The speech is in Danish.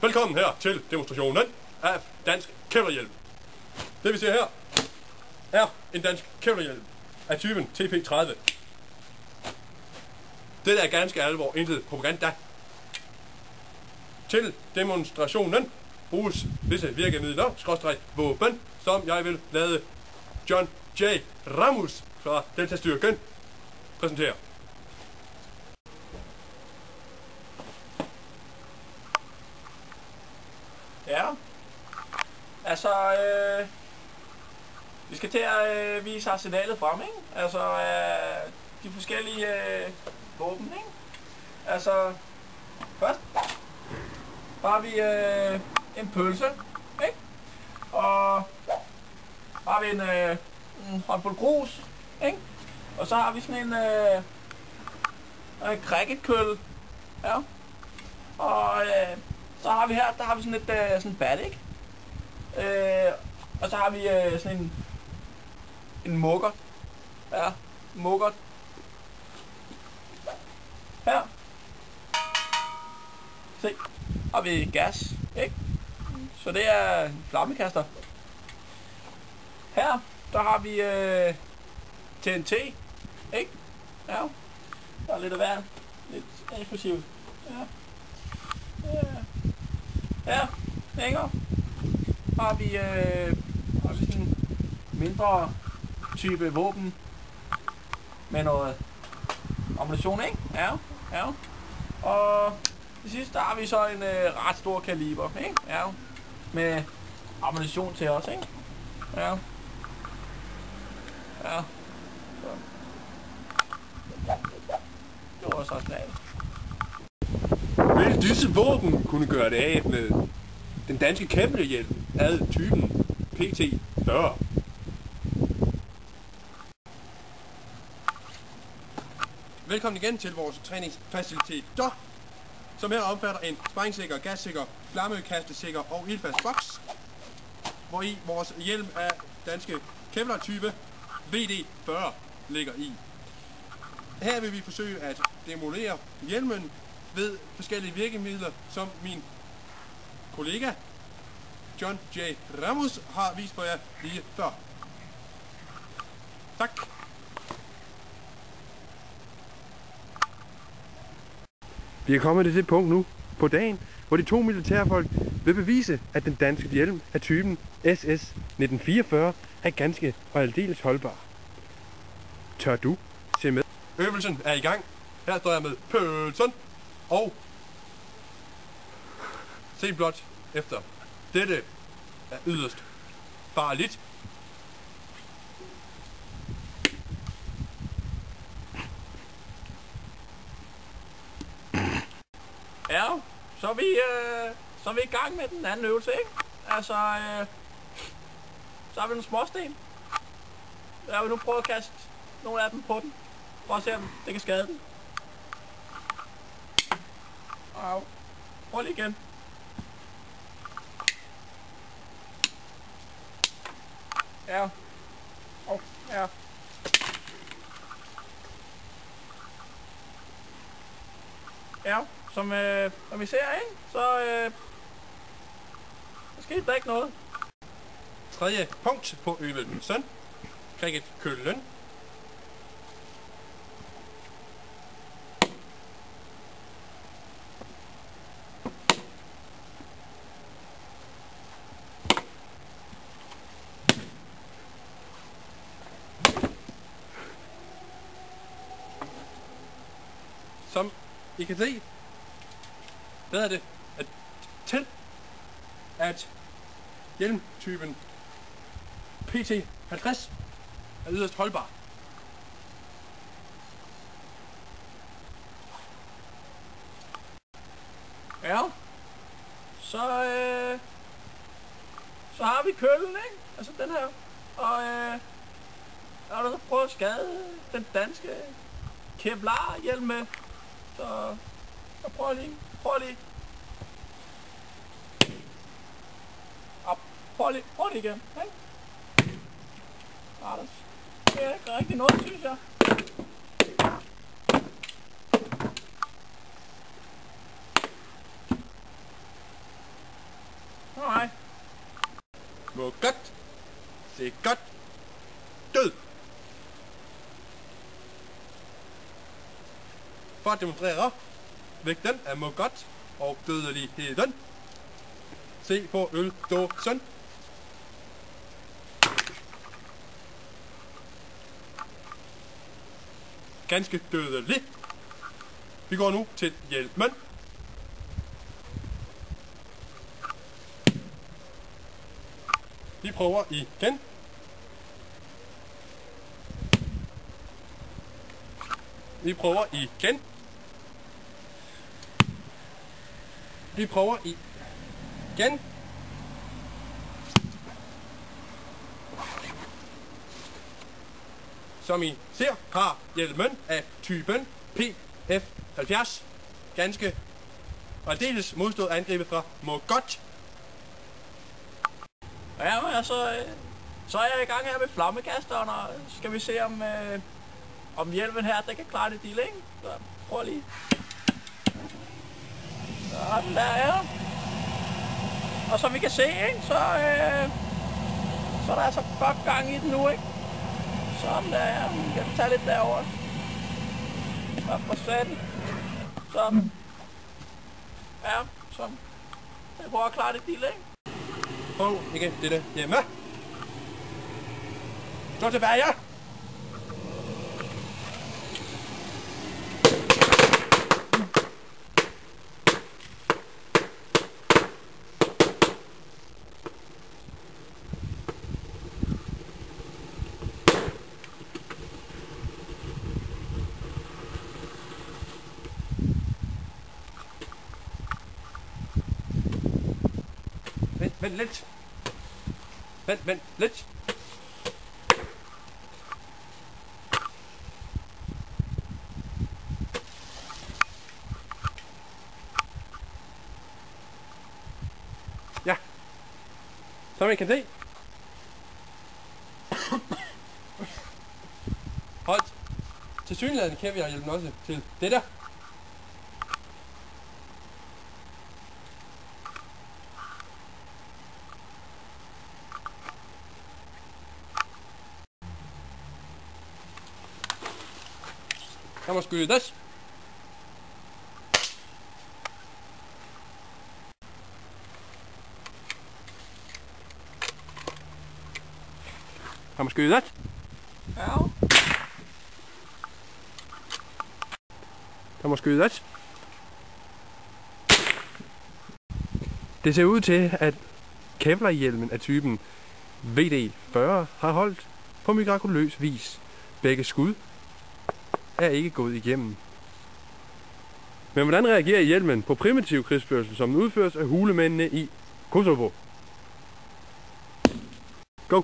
Velkommen her til demonstrationen af dansk kævlerhjelm. Det vi ser her er en dansk kævlerhjelm af typen TP30. Det er ganske alvor, intet propaganda. Til demonstrationen bruges visse virkemidler, /våben, som jeg vil lade John J. Ramos fra Delta-styrken præsentere. Ja, altså, vi skal til at vise arsenalet frem, ikke? Altså, de forskellige våben, ikke? Altså, først har vi en pølse, ikke? Og har vi en håndfuld grus, ikke? Og så har vi sådan en cricketkølle, ja. Og så har vi her, der har vi sådan et sådan bat, ikke? Og så har vi sådan en muggert. Ja, muggert. Her. Se, har vi gas, ikke? Så det er en flammekaster. Her, der har vi TNT, ikke? Ja, der er lidt af hver. Lidt eksplosivt. Ja. Ja, længere har vi sådan en mindre type våben med noget ammunition, ikke? Ja, ja. Og det sidste, der har vi så en ret stor kaliber, ikke? Ja, med ammunition til os, ikke? Ja. Ja. Så. Det var så snart. Vil disse våben kunne gøre det af med den danske kævlerhjelm af typen PT40? Velkommen igen til vores træningsfaciliteter, som her omfatter en sprængsikker, gassikker, flammekastesikker og ildfast boks, hvori vores hjelm af danske kævlertype VD40 ligger i. Her vil vi forsøge at demolere hjelmen ved forskellige virkemidler, som min kollega John J. Ramos har vist for jer lige før. Tak. Vi er kommet til det punkt nu på dagen, hvor de to militærfolk vil bevise, at den danske hjelm af typen SS 1944 er ganske og aldeles holdbar. Tør du se med? Øvelsen er i gang. Her står jeg med pølsen. Og se blot efter. Dette er yderst farligt. Ja, så er vi i gang med den anden øvelse, ikke? Altså, så har vi nogle småsten. Jeg vil nu prøve at kaste nogle af dem på den. For at se, om det kan skade den. Au. Prøv lige igen. Ja. Ja. Ja, som vi ser, ikke? Så skete der ikke noget. Tredje punkt på øvelsen. Cricketkøllen. Som I kan se, hvad er det til at hjelmtypen PT50 er yderst holdbar. Ja, så har vi køllen, ikke? Altså den her. Og har du prøvet at skade den danske Kevlar-hjelm med? Så prøv lige. Prøv lige igen, ikke? Det er ikke rigtig noget, synes jeg. Nej. Må godt. Se godt. Død. For at demonstrere vægten af må godt og dødeligheden. Se på øldåsen. Ganske dødelig. Vi går nu til hjelmen. Vi prøver igen. Vi prøver igen. Vi prøver igen. Som I ser, har hjelmen af typen PF70 ganske og aldeles modstået angrebet fra Mogott. Ja, men altså, så er jeg i gang her med flammekasteren, og skal vi se om hjelmen her, der kan klare det deal, ikke? Så prøv lige. Sådan der, ja. Og som vi kan se, ikke, så er der altså godt gang i den nu, ikke? Sådan der, ja. Vi kan tage lidt derovre. Så for satan. Sådan. Ja, sådan. Jeg prøver at klare det deal, ikke? Prøv igen dette hjemme. Stå tilbage, ja. Vent lidt. Vent lidt. Ja. Som man kan se. Holdt. Tilsyneladende kan vi hjælpe også til det der. Han må skyldes. Han må skyldes. Ja. Han må skyldes. Det ser ud til, at Kevlar-hjelmen af typen VD40 har holdt på mirakuløs vis. Begge skud er ikke gået igennem. Men hvordan reagerer hjelmen på primitiv krigsførsel, som udføres af hulemændene i Kosovo? Go!